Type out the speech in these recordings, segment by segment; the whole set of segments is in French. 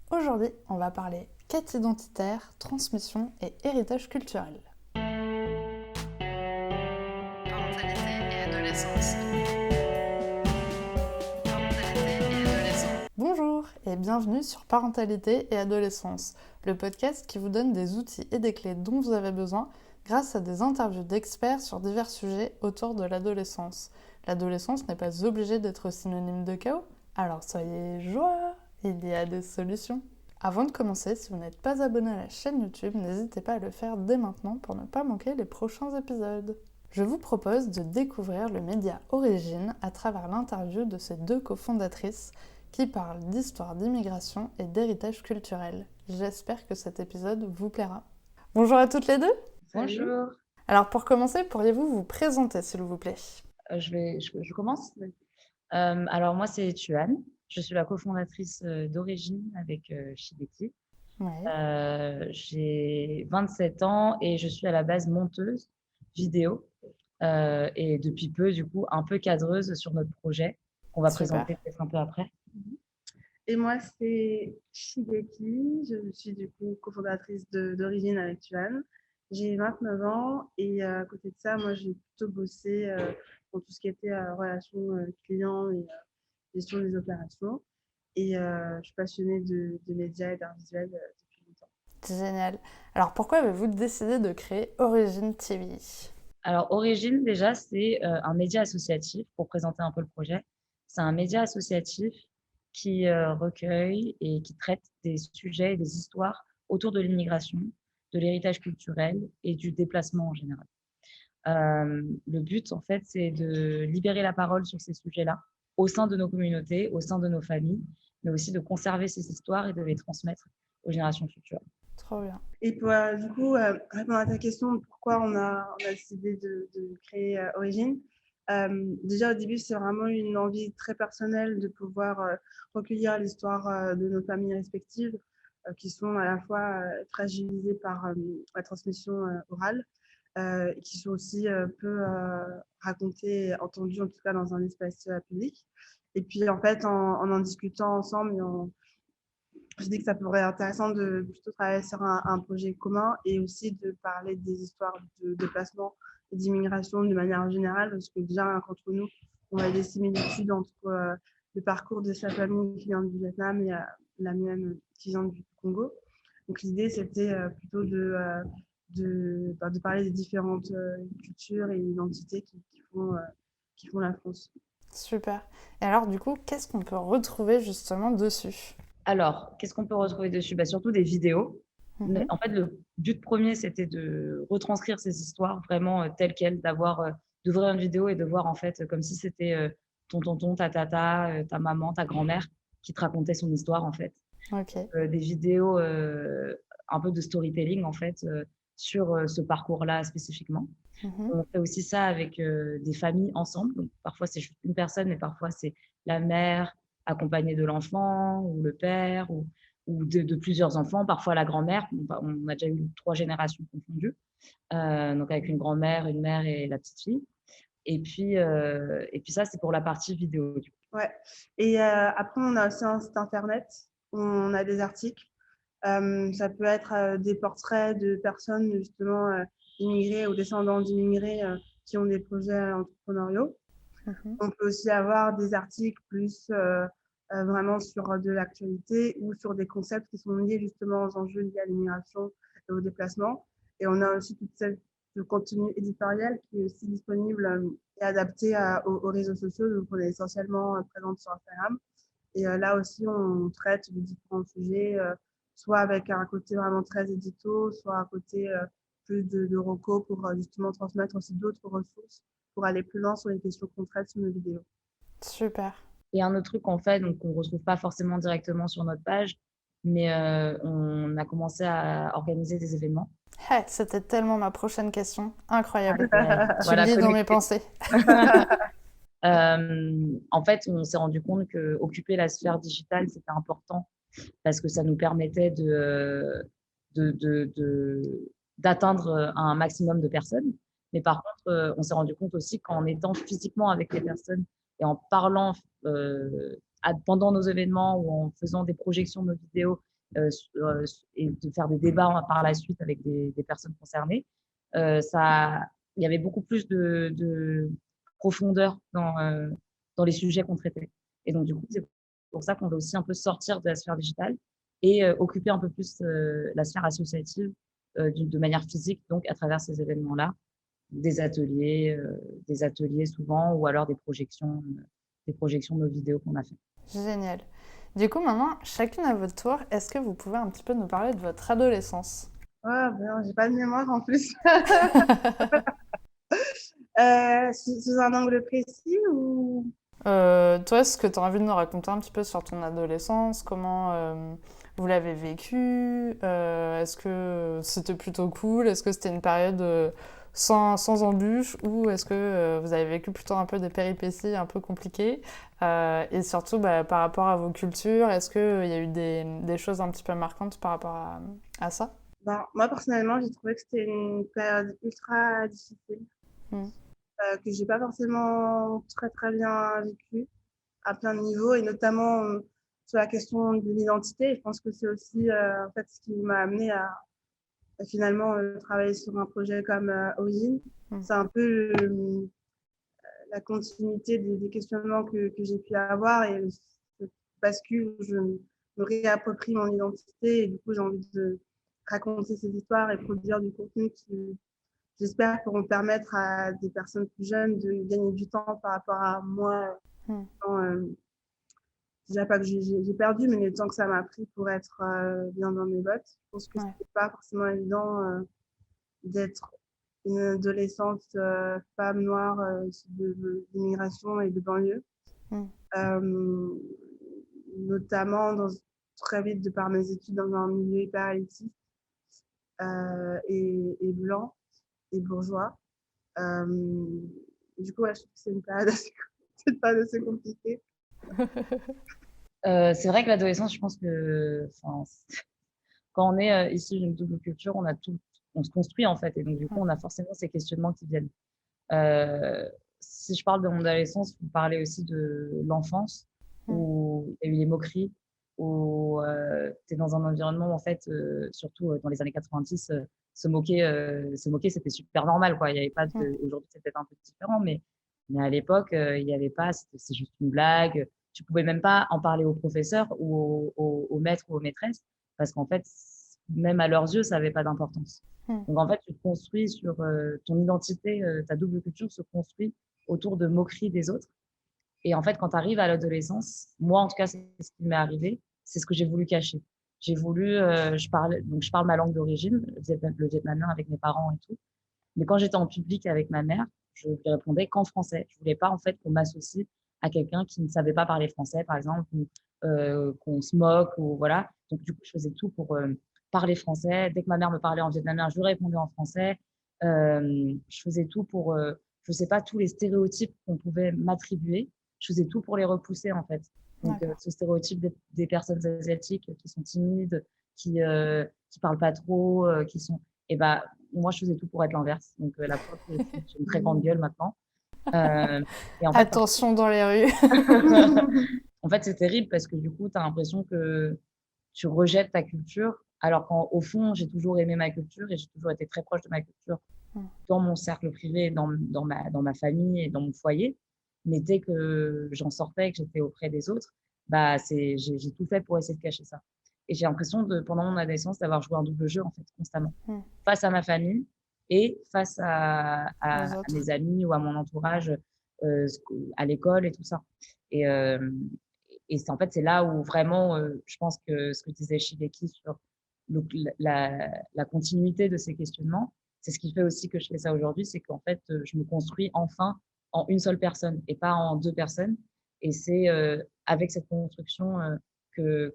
Aujourd'hui, on va parler quête identitaire, transmission et héritage culturel. Parentalité et adolescence. Bonjour et bienvenue sur Parentalité et adolescence, le podcast qui vous donne des outils et des clés dont vous avez besoin grâce à des interviews d'experts sur divers sujets autour de l'adolescence. L'adolescence n'est pas obligée d'être synonyme de chaos, alors soyez joie, il y a des solutions. Avant de commencer, si vous n'êtes pas abonné à la chaîne YouTube, n'hésitez pas à le faire dès maintenant pour ne pas manquer les prochains épisodes. Je vous propose de découvrir le média Origine à travers l'interview de ces deux cofondatrices qui parlent d'histoire d'immigration et d'héritage culturel. J'espère que cet épisode vous plaira. Bonjour à toutes les deux. Bonjour. Alors pour commencer, pourriez-vous vous présenter s'il vous plaît? Je commence. Alors moi, c'est Tuan. Je suis la cofondatrice d'Origine avec Shibeti. Ouais, J'ai 27 ans et je suis à la base monteuse vidéo et depuis peu, du coup, un peu cadreuse sur notre projet qu'on va super. présenter peut-être un peu après. Et moi, c'est Shigeki. Je suis du coup cofondatrice d'Origine avec Tuan. J'ai 29 ans et à côté de ça, moi, j'ai plutôt bossé dans tout ce qui était relations clients et gestion des opérations. Et je suis passionnée de médias et d'art visuel depuis longtemps. Génial. Alors pourquoi avez-vous décidé de créer Origine TV? Alors, Origine, déjà, c'est un média associatif, pour présenter un peu le projet. C'est un média associatif qui recueille et qui traite des sujets et des histoires autour de l'immigration, de l'héritage culturel et du déplacement en général. Le but, en fait, c'est de libérer la parole sur ces sujets-là au sein de nos communautés, au sein de nos familles, mais aussi de conserver ces histoires et de les transmettre aux générations futures. Trop bien. Et pour du coup répondre à ta question de pourquoi on a décidé de créer Origine, déjà au début c'est vraiment une envie très personnelle de pouvoir recueillir l'histoire de nos familles respectives qui sont à la fois fragilisées par la transmission orale et qui sont aussi peu racontées, entendues en tout cas dans un espace public. Et puis en fait en discutant ensemble et je dis que ça pourrait être intéressant de plutôt travailler sur un projet commun et aussi de parler des histoires de déplacement et d'immigration de manière générale, parce que déjà, entre nous, on a des similitudes entre le parcours de sa famille qui vient du Vietnam et la mienne qui vient du Congo. Donc l'idée, c'était plutôt de parler des différentes cultures et identités qui font la France. Super. Et alors du coup, qu'est-ce qu'on peut retrouver justement dessus? Alors, qu'est-ce qu'on peut retrouver dessus? Surtout des vidéos. Mhm. En fait, le but premier, c'était de retranscrire ces histoires vraiment telles quelles, d'ouvrir une vidéo et de voir en fait comme si c'était ton tonton, ta tata, ta maman, ta grand-mère qui te racontait son histoire en fait. Ok. Des vidéos un peu de storytelling en fait sur ce parcours-là spécifiquement. Mhm. On fait aussi ça avec des familles ensemble. Donc, parfois, c'est juste une personne, mais parfois, c'est la mère accompagnée de l'enfant ou le père ou de plusieurs enfants, parfois la grand-mère. On a déjà eu 3 générations confondues, donc avec une grand-mère, une mère et la petite fille. Et puis ça, c'est pour la partie vidéo. Du coup. Ouais. Et après, on a aussi un site internet où on a des articles. Ça peut être des portraits de personnes justement immigrées ou descendants d'immigrés qui ont des projets entrepreneuriaux. Mhm. On peut aussi avoir des articles plus vraiment sur de l'actualité ou sur des concepts qui sont liés justement aux enjeux liés à l'immigration et au déplacement. Et on a aussi toute cette le contenu éditorial qui est aussi disponible et adapté aux réseaux sociaux. Donc, on est essentiellement présente sur Instagram. Et là aussi, on traite de différents sujets, soit avec un côté vraiment très édito, soit un côté plus de recos pour justement transmettre aussi d'autres ressources pour aller plus loin sur les questions qu'on traite sur nos vidéos. Super. Et un autre truc qu'on fait, donc qu'on ne retrouve pas forcément directement sur notre page, mais on a commencé à organiser des événements. Hey, c'était tellement ma prochaine question. Incroyable. Ouais, Tu voilà, lis dans mes connecté. pensées. En fait, on s'est rendu compte qu'occuper la sphère digitale, c'était important parce que ça nous permettait de, de, de- d'atteindre un maximum de personnes. Mais par contre, on s'est rendu compte aussi qu'en étant physiquement avec les personnes et en parlant pendant nos événements ou en faisant des projections de nos vidéos et de faire des débats par la suite avec des personnes concernées, il y avait beaucoup plus de profondeur dans les sujets qu'on traitait. Et donc, du coup, c'est pour ça qu'on veut aussi un peu sortir de la sphère digitale et occuper un peu plus la sphère associative de manière physique, donc à travers ces événements-là, des ateliers souvent, ou alors des projections de nos vidéos qu'on a fait. Génial. Du coup, maintenant, chacune à votre tour, est-ce que vous pouvez un petit peu nous parler de votre adolescence? Ah, ben, j'ai pas de mémoire en plus. Sous un angle précis ou... Toi, est-ce que tu as envie de nous raconter un petit peu sur ton adolescence? Comment vous l'avez vécu? Est-ce que c'était plutôt cool? Est-ce que c'était une période sans embûches? Ou est-ce que vous avez vécu plutôt un peu des péripéties un peu compliquées? Et surtout, par rapport à vos cultures, est-ce qu'il y a eu des choses un petit peu marquantes par rapport à ça? Ben, moi, personnellement, j'ai trouvé que c'était une période ultra difficile, Mm. que j'ai pas forcément très très bien vécue à plein de niveaux, et notamment sur la question de l'identité. Je pense que c'est aussi en fait ce qui m'a amené à finalement travailler sur un projet comme Origin. Mm. C'est un peu la continuité des questionnements que j'ai pu avoir, et ce bascule où je me réapproprie mon identité, et du coup j'ai envie de raconter ces histoires et produire du contenu qui, j'espère, pourront permettre à des personnes plus jeunes de gagner du temps par rapport à moi. Mm. Quand, déjà pas que j'ai perdu, mais le temps que ça m'a pris pour être bien dans mes bottes. Je pense que Ouais. c'était pas forcément évident d'être une adolescente femme noire d'immigration et de banlieue. Mm. Euh, Notamment très vite de par mes études dans un milieu hyper élitiste et blanc et bourgeois. Euh, du coup, ouais, je trouve que c'est une période assez compliquée. C'est vrai que l'adolescence, je pense que quand on est issu d'une double culture, on se construit en fait, et donc du coup, on a forcément ces questionnements qui viennent. Si je parle de mon adolescence, vous parlez aussi de l'enfance, Mm. où il y a eu les moqueries, où tu es dans un environnement, en fait, surtout dans les années 90, se moquer, c'était super normal, quoi. Il y avait pas Mm. aujourd'hui, c'est peut-être un peu différent, mais à l'époque, il n'y avait pas, c'est juste une blague. Tu pouvais même pas en parler aux professeurs ou aux maîtres ou aux maîtresses, parce qu'en fait, même à leurs yeux, ça n'avait pas d'importance. Mm. Donc, en fait, tu te construis sur ton identité, ta double culture se construit autour de moqueries des autres. Et en fait, quand tu arrives à l'adolescence, moi, en tout cas, c'est ce qui m'est arrivé, c'est ce que j'ai voulu cacher. J'ai voulu, je parle ma langue d'origine, le vietnamien avec mes parents et tout. Mais quand j'étais en public avec ma mère, je lui répondais qu'en français. Je voulais pas, en fait, qu'on m'associe à quelqu'un qui ne savait pas parler français, par exemple, ou qu'on se moque, ou voilà. Donc, du coup, je faisais tout pour parler français. Dès que ma mère me parlait en vietnamien, je lui répondais en français. Je faisais tout pour, je sais pas, tous les stéréotypes qu'on pouvait m'attribuer. Je faisais tout pour les repousser, en fait. Donc, D'accord. ce stéréotype des personnes asiatiques qui sont timides, qui parlent pas trop, qui sont, et bah, moi, je faisais tout pour être l'inverse. Donc, la preuve que j'ai une très grande gueule maintenant. Euh, et en fait, Attention dans les rues. en fait, c'est terrible parce que du coup, tu as l'impression que tu rejettes ta culture, alors qu'au fond, j'ai toujours aimé ma culture et j'ai toujours été très proche de ma culture Mm. dans mon cercle privé, dans ma famille et dans mon foyer. Mais dès que j'en sortais, que j'étais auprès des autres, bah, j'ai tout fait pour essayer de cacher ça. Et j'ai l'impression, pendant mon adolescence, d'avoir joué un double jeu, en fait, constamment. Mm. Face à ma famille et face Aux à autres. mes amis ou à mon entourage, euh, à l'école et tout ça. Et, en fait, c'est là où vraiment, je pense que ce que disait Shigeki sur le, la continuité de ces questionnements, c'est ce qui fait aussi que je fais ça aujourd'hui, c'est qu'en fait, je me construis enfin en une seule personne et pas en deux personnes. Et c'est avec cette construction que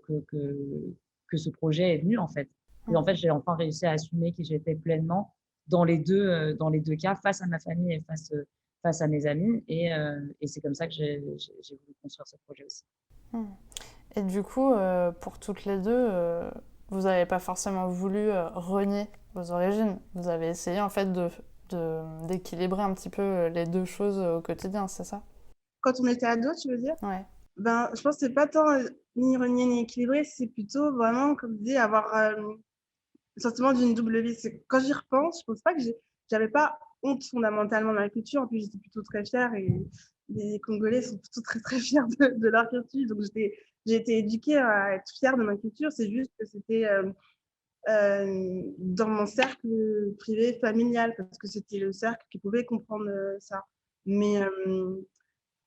ce projet est venu, en fait. Et en fait, j'ai enfin réussi à assumer qui j'étais pleinement dans les deux cas, face à ma famille et face à mes amis. Et c'est comme ça que j'ai voulu construire ce projet aussi. Mm. Et du coup, pour toutes les deux, vous n'avez pas forcément voulu renier vos origines. Vous avez essayé en fait d'équilibrer un petit peu les deux choses au quotidien, c'est ça? Quand on était ado, tu veux dire? Ouais. Ben, je pense que c'est pas tant ni renier ni équilibré, c'est plutôt vraiment, comme je dis, avoir le sentiment d'une double vie. Quand j'y repense, je pense pas que j'avais pas honte fondamentalement de ma culture. En plus, j'étais plutôt très fière et les Congolais sont plutôt très très fiers de leur culture. Donc, j'ai été éduquée à être fière de ma culture. C'est juste que c'était dans mon cercle privé familial parce que c'était le cercle qui pouvait comprendre ça. Mais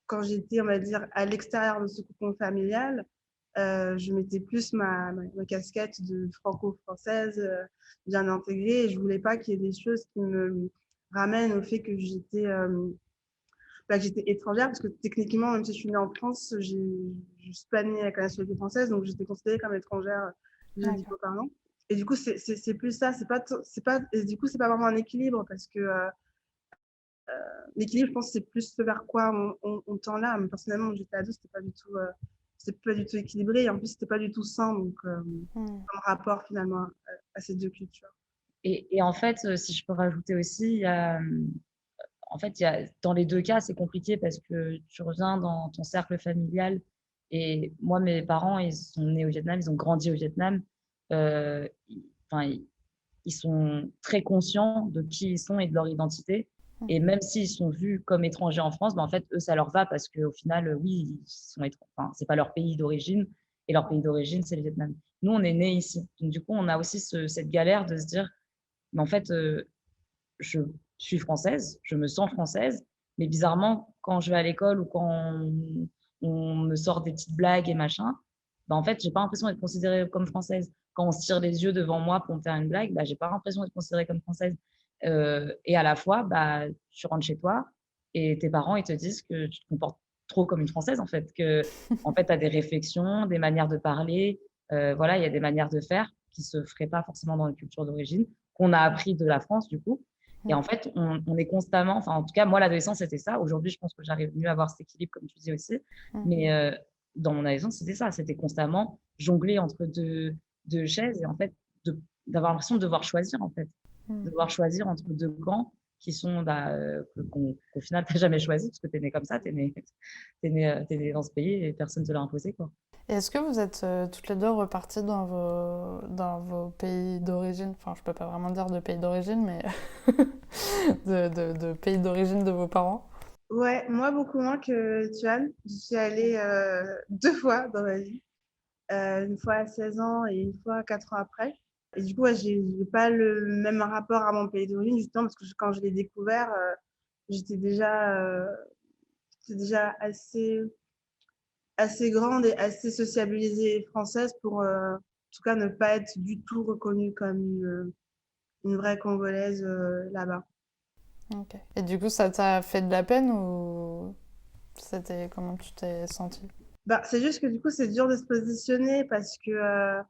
quand j'étais, on va dire, à l'extérieur de ce cocon familial, je mettais plus ma casquette de franco-française bien intégrée et je voulais pas qu'il y ait des choses qui me ramènent au fait que j'étais étrangère parce que techniquement, même si je suis née en France, je suis pas née avec la nationalité française, donc j'étais considérée comme étrangère D'accord. juridiquement parlant. Et du coup, c'est plus ça, et du coup, c'est pas vraiment un équilibre parce que l'équilibre, je pense, c'est plus ce vers quoi on tend là. Mais personnellement, quand j'étais ado, c'était pas du tout équilibré. Et en plus, c'était pas du tout sain. Donc, Hmm. comme rapport finalement à ces deux cultures. Et en fait, si je peux rajouter aussi, en fait, dans les 2 cas, c'est compliqué parce que tu reviens dans ton cercle familial et moi, mes parents, ils sont nés au Vietnam, ils ont grandi au Vietnam. Enfin, ils sont très conscients de qui ils sont et de leur identité et Mhm. même s'ils sont vus comme étrangers en France, bah, en fait, eux, ça leur va parce qu'au final, oui, ils sont enfin, c'est pas leur pays d'origine et leur pays d'origine, c'est le Vietnam. Nous, on est nés ici. Donc du coup, on a aussi cette galère de se dire: «Mais en fait, je suis française, je me sens française, mais bizarrement, quand je vais à l'école ou quand on me sort des petites blagues et machin, bah, en fait, j'ai pas l'impression d'être considérée comme française. Quand on se tire les yeux devant moi pour me faire une blague, bah, j'ai pas l'impression d'être considérée comme française. Et à la fois, bah, tu rentres chez toi et tes parents, ils te disent que tu te comportes trop comme une française, en fait, que en fait, tu as des réflexions, des manières de parler, voilà, il y a des manières de faire qui se feraient pas forcément dans la culture d'origine, qu'on a appris de la France, du coup. Et en Mhm. fait, on est constamment, enfin, en tout cas, moi, l'adolescence, c'était ça. Aujourd'hui, je pense que j'arrive mieux à avoir cet équilibre, comme tu dis aussi. Mhm. Mais dans mon adolescence, c'était ça. C'était constamment jongler entre deux chaises et en fait, d'avoir l'impression de devoir choisir, en fait. De Mhm. devoir choisir entre deux camps qui sont, bah, qu'au final, tu n'as jamais choisi parce que tu es né comme ça, t'es né dans ce pays et personne ne te l'a imposé, quoi. Et est-ce que vous êtes toutes les deux reparties dans vos pays d'origine? Enfin, je peux pas vraiment dire de pays d'origine, mais de pays d'origine de vos parents? Ouais, moi beaucoup moins que Tuan. Je suis allée 2 fois dans ma vie. Une fois à 16 ans et une fois 4 ans après. Et du coup, ouais, j'ai pas le même rapport à mon pays d'origine, justement, parce que quand je l'ai découvert, j'étais déjà, euh, j'étais déjà assez grande et assez sociabilisée française pour, en tout cas, ne pas être du tout reconnue comme une vraie Congolaise là-bas. Ok. Et du coup, ça t'a fait de la peine ou c'était comment tu t'es sentie? Bah, c'est juste que du coup, c'est dur de se positionner parce que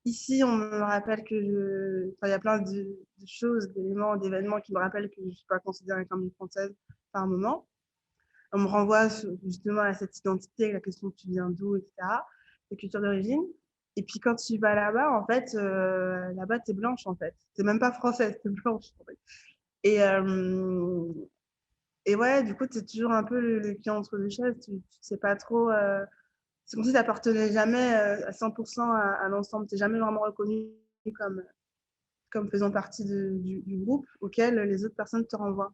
ici, on me rappelle enfin, il y a plein de choses, d'éléments, d'événements qui me rappellent que je ne suis pas considérée comme une Française par moment. On me renvoie justement à cette identité, la question de tu viens d'où, etc., la culture d'origine. Et puis quand tu vas là-bas, en fait, là-bas, tu es blanche, en fait. Tu même pas française, tu es blanche, en fait. Et, et ouais, du coup, tu es toujours un peu le cul entre deux chaises. Tu sais pas trop. C'est comme si tu n'appartenais jamais à 100% à l'ensemble. Tu n'es jamais vraiment reconnu comme, comme faisant partie du groupe auquel les autres personnes te renvoient.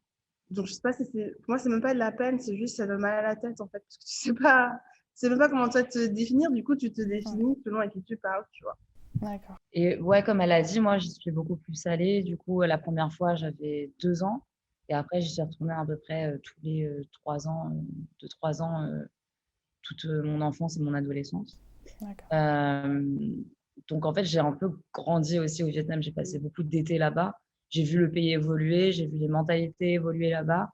Donc, je sais pas si c'est. Pour moi, c'est même pas de la peine, c'est juste ça donne mal à la tête, en fait. Parce que tu sais même pas comment toi te définir. Du coup, tu te Ouais, définis selon à qui tu parles, tu vois. d'accord. Et ouais, comme elle a dit, moi, j'y suis beaucoup plus allée. Du coup, la première fois, j'avais 2 ans. Et après, j'y suis retournée à peu près tous les 3 ans, 2, 3 ans, toute mon enfance et mon adolescence. D'accord. Euh, donc, en fait, j'ai un peu grandi aussi au Vietnam. J'ai passé beaucoup d'été là-bas. J'ai vu le pays évoluer, j'ai vu les mentalités évoluer là-bas.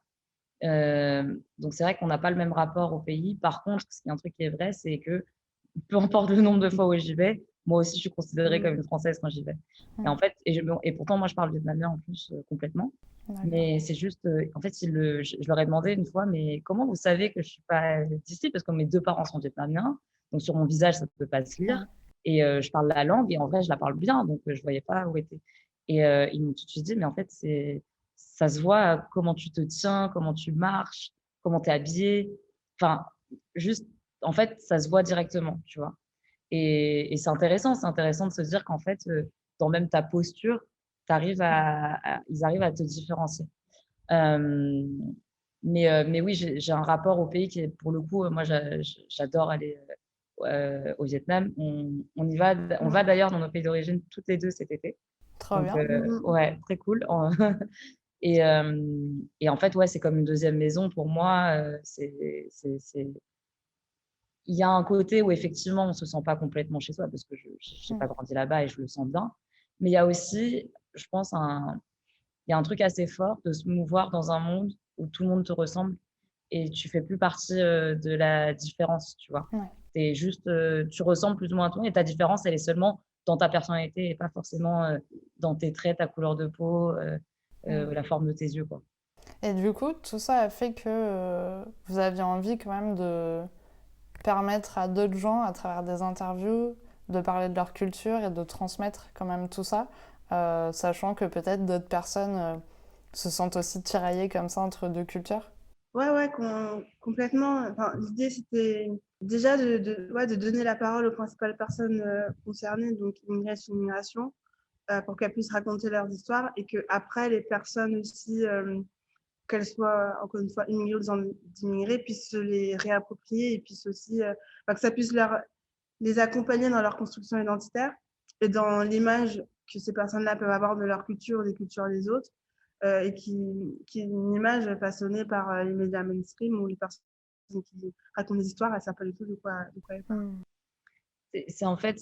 Donc, c'est vrai qu'on n'a pas le même rapport au pays. Par contre, ce qui est un truc qui est vrai, c'est que peu importe le nombre de fois où j'y vais, moi aussi, je suis considérée comme Mm. une Française quand j'y vais. Et en Mm. fait, et pourtant, moi, je parle vietnamien en plus complètement. D'accord. Mais c'est juste, en fait, je leur ai demandé une fois, mais comment vous savez que je suis pas d'ici? Parce que mes 2 parents sont vietnamiens, donc sur mon visage, ça ne peut pas se lire. Ouais. Et je parle la langue, et en vrai, je la parle bien, donc je voyais pas où était. Et ils m'ont tout de suite dit, mais en fait, ça se voit comment tu te tiens, comment tu marches, comment tu es habillé. Enfin, juste en fait, ça se voit directement, tu vois. Et c'est intéressant de se dire qu'en fait, dans même ta posture, ils arrivent à te différencier. Euh, mais oui, j'ai un rapport au pays qui est, pour le coup, moi, j'adore aller au Vietnam. On y va, on va d'ailleurs dans nos pays d'origine toutes les deux cet été. Trop Donc, bien. ouais, très cool. Et, et en fait, ouais, c'est comme une deuxième maison pour moi. Il y a un côté où effectivement, on se sent pas complètement chez soi parce que je n'ai pas grandi là-bas et je le sens bien. Mais il y a aussi, je pense, il y a un truc assez fort de se mouvoir dans un monde où tout le monde te ressemble et tu fais plus partie de la différence, tu vois. Ouais. T'es juste, tu ressembles plus ou moins à tout et ta différence, elle est seulement dans ta personnalité et pas forcément dans tes traits, ta couleur de peau, la forme de tes yeux, quoi. Et du coup, tout ça a fait que vous aviez envie quand même de permettre à d'autres gens, à travers des interviews, de parler de leur culture et de transmettre quand même tout ça, sachant que peut-être d'autres personnes se sentent aussi tiraillées comme ça entre deux cultures. Ouais, complètement. Enfin, l'idée, c'était déjà ouais, de donner la parole aux principales personnes concernées, donc immigration, pour qu'elles puissent raconter leurs histoires et que après les personnes aussi, qu'elles soient encore une fois immigrées ou d'immigrés, puissent se les réapproprier et puissent aussi, que ça puisse les accompagner dans leur construction identitaire et dans l'image que ces personnes-là peuvent avoir de leur culture, des cultures des autres, et qui est une image façonnée par les médias mainstream ou les personnes qui racontent des histoires, elles ne savent pas du tout de quoi elles parlent. C'est en fait,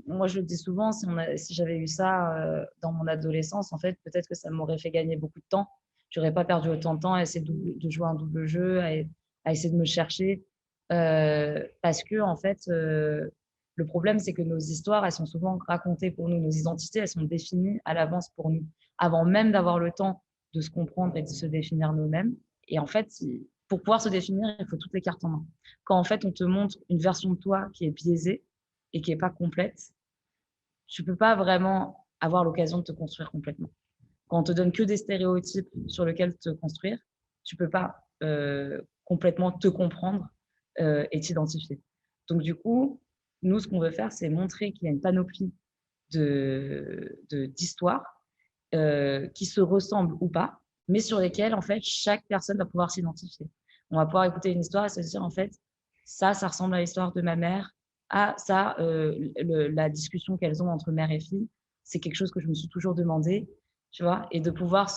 moi je le dis souvent, si j'avais eu ça dans mon adolescence, en fait, peut-être que ça m'aurait fait gagner beaucoup de temps. J'aurais pas perdu autant de temps à essayer de jouer un double jeu, à essayer de me chercher. Parce que, en fait, le problème, c'est que nos histoires, elles sont souvent racontées pour nous. Nos identités, elles sont définies à l'avance pour nous, avant même d'avoir le temps de se comprendre et de se définir nous-mêmes. Et en fait, pour pouvoir se définir, il faut toutes les cartes en main. Quand en fait, on te montre une version de toi qui est biaisée et qui n'est pas complète, tu ne peux pas vraiment avoir l'occasion de te construire complètement. Quand on te donne que des stéréotypes sur lesquels te construire, tu ne peux pas complètement te comprendre et t'identifier. Donc du coup, nous, ce qu'on veut faire, c'est montrer qu'il y a une panoplie d'histoires qui se ressemblent ou pas, mais sur lesquelles, en fait, chaque personne va pouvoir s'identifier. On va pouvoir écouter une histoire et se dire, en fait, ça ressemble à l'histoire de ma mère. Ah, ça, la discussion qu'elles ont entre mère et fille, c'est quelque chose que je me suis toujours demandé, tu vois, et de pouvoir,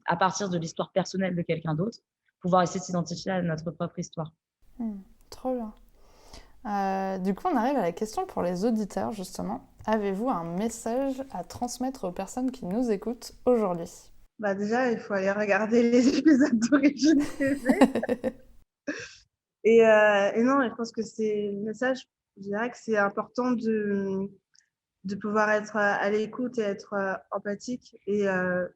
à partir de l'histoire personnelle de quelqu'un d'autre, pouvoir essayer de s'identifier à notre propre histoire. Trop bien. Du coup, on arrive à la question pour les auditeurs, justement. Avez-vous un message à transmettre aux personnes qui nous écoutent aujourd'hui ? Déjà, il faut aller regarder les épisodes d'Origine TV. Et non, je pense que c'est le message, je dirais que c'est important de pouvoir être à l'écoute et être empathique et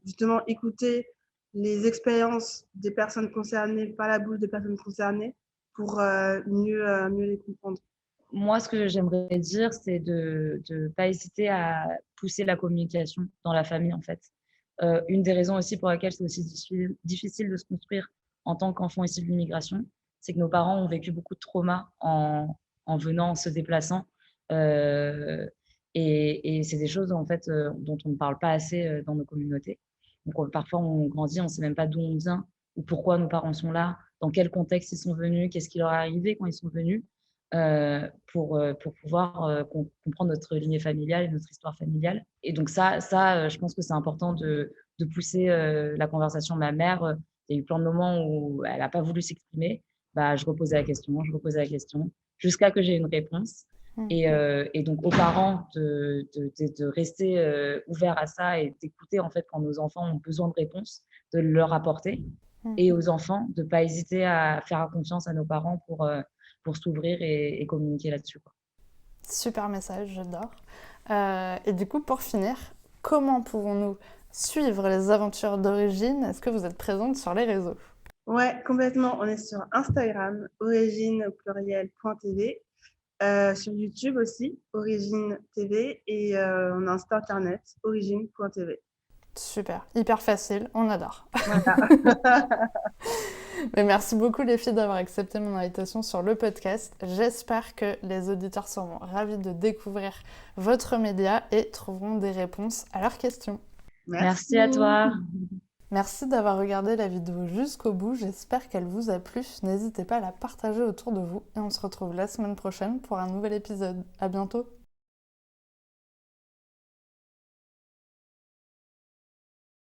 justement écouter les expériences des personnes concernées par la bouche des personnes concernées pour mieux les comprendre. Moi, ce que j'aimerais dire, c'est de ne pas hésiter à pousser la communication dans la famille, en fait. Une des raisons aussi pour laquelle c'est aussi difficile de se construire en tant qu'enfant issu de l'immigration, c'est que nos parents ont vécu beaucoup de traumas en venant, en se déplaçant. Et c'est des choses, en fait, dont on ne parle pas assez dans nos communautés. Donc, parfois, on grandit, on ne sait même pas d'où on vient ou pourquoi nos parents sont là, dans quel contexte ils sont venus, qu'est-ce qui leur est arrivé quand ils sont venus. Pour pouvoir comprendre notre lignée familiale et notre histoire familiale. Et donc ça je pense que c'est important de pousser la conversation. Ma mère, il y a eu plein de moments où elle n'a pas voulu s'exprimer. Je reposais la question, jusqu'à que j'ai une réponse. Et donc aux parents de rester ouverts à ça et d'écouter en fait quand nos enfants ont besoin de réponses, de leur apporter. Et aux enfants de ne pas hésiter à faire confiance à nos parents pour s'ouvrir et communiquer là-dessus, quoi. Super message, j'adore. Et du coup, pour finir, comment pouvons-nous suivre les aventures d'Origine ? Est-ce que vous êtes présente sur les réseaux ? Ouais, complètement. On est sur Instagram, origine.tv, sur YouTube aussi, Origine TV, et on a un site internet, origine.tv. Super, hyper facile, on adore. Voilà. Mais merci beaucoup les filles d'avoir accepté mon invitation sur le podcast. J'espère que les auditeurs seront ravis de découvrir votre média et trouveront des réponses à leurs questions. Merci à toi. Merci d'avoir regardé la vidéo jusqu'au bout, j'espère qu'elle vous a plu. N'hésitez pas à la partager autour de vous et on se retrouve la semaine prochaine pour un nouvel épisode. À bientôt.